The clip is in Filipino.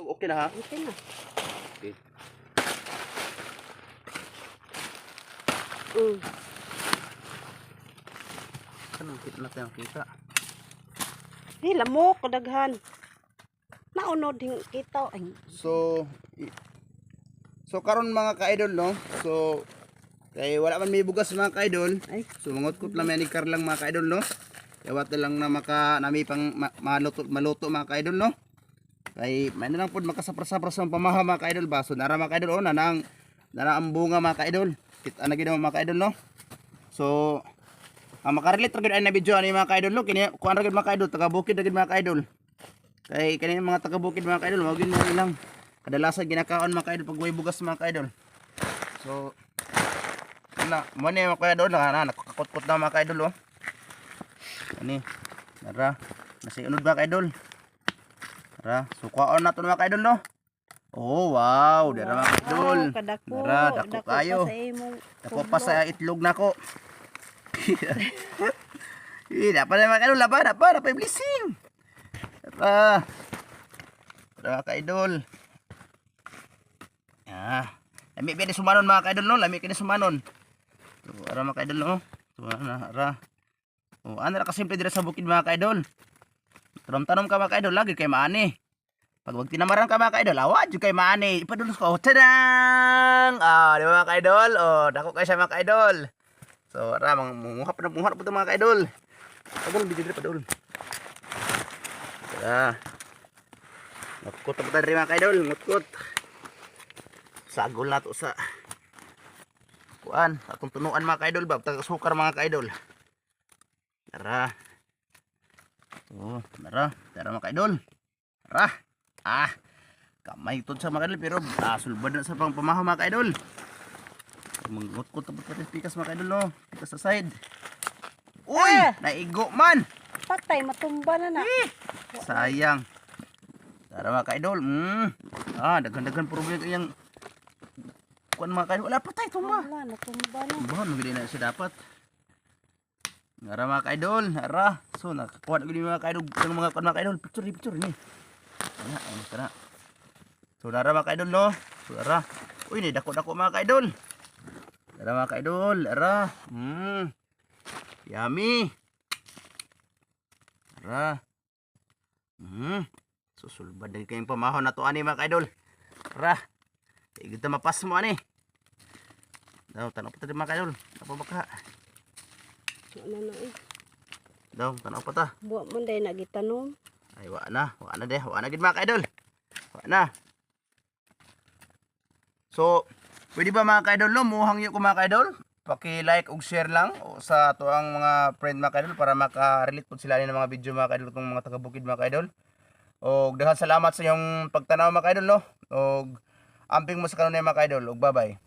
Okay na ha? Okay na. Okay. Anong kita natin ang kita? Lamok kadaghan. Naunod ding kita. Ay, So karon mga ka-idol no. So kay wala man may bugas mga ka-idol. ay, So mangutkot lang may kar lang mga ka-idol no. Kaya wala lang na nami pang maluto mga ka-idol no. Kay may na lang pud makasapra-sapra sa pamaha mga ka-idol ba. So nara mga ka-idol na ang bunga mga ka-idol. Kita na gid mga ka-idol no. So makarelate ra gid ay na video ani mga ka-idol no. Kini kuan ra gid mga ka-idol, taga bukid ra gid mga ka-idol. Kay kani mga taga bukid mga ka-idol, wag gid mo ilang kadalasan ginakaon mga ka-idol pag way bugas mga ka-idol. So mo ni mga ka-idol na nakakot-kot na mga ka-idol oh. Ani nara nasiunod mga ka-idol. Nara sukaon nato mga ka-idol no. Oh wow, dara mga ka-idol. kadako. Nara dako kayo. Dako pa sa itlog nako. Dapat na mga ka-idol, dapat blessing. Dapat mga ka-idol. Lami kini sumanon mga ka-idol no, lami kini sumanon. So ara mga ka-idol no. So ara. Oh, ano ra kasimple dira sa bukid mga ka-idol. Tanom ka mga ka-idol lagi kay maani. Pag wag tinamaran ka mga ka-idol, awa jud kay maani. Ipadulos ko. Tadang! Di ba mga ka-idol? Oh, dako kay sa mga ka-idol. So ara manguhap po mga ka-idol. Padol bidyo dira padol. Tara. Ngutkot pa diri mga ka-idol, ngutkot. Sagol na to sa kuan, atong tunuan mga ka-idol ba, tag sukar mga ka-idol. Tara. Oh, tara mga ka-idol. Tara. Kamay tud sa mga ka-idol pero sulbad na sa pamahaw mga ka-idol. Mangutkot pa pati pikas mga ka-idol no, pikas sa side. Uy, naigo man. Patay matumba na na. Sayang. Tara mga ka-idol. Daghan-daghan problem yang kuan mga ka-idol. Wala pa tayo tumba. Wala natumba na. Bahon magili na siya dapat. Ngara mga ka-idol, ara. So nakakuha na gid mga ka-idol, ng mga kuan mga ka-idol. Picture ni. Tara. So nara mga ka-idol no. So ara. Uy, ni dako-dako mga ka-idol. Tara mga ka-idol, ara. Yummy. Tara. Susulbad din kayong pamahon na to ani mga ka-idol. Tara. Kita mapas mo ani. Daw tanaw pa ta mga ka-idol. Apa baka? Ano na eh. Daw tanaw pa ta. Buwa man day nagitanom. Ay wa na de. Wa na gid mga ka-idol. Wa na. So, pwede ba mga ka-idol no, muhangyo ko mga ka-idol? Paki-like ug share lang sa ato ang mga friend mga ka-idol para maka-relate pud sila ni mga video mga ka-idol kung mga taga-bukid mga ka-idol. Og daghang salamat sa iyong pagtanaw mga ka-idol no. Og amping mo sa kanunay mga ka-idol. Og bye-bye.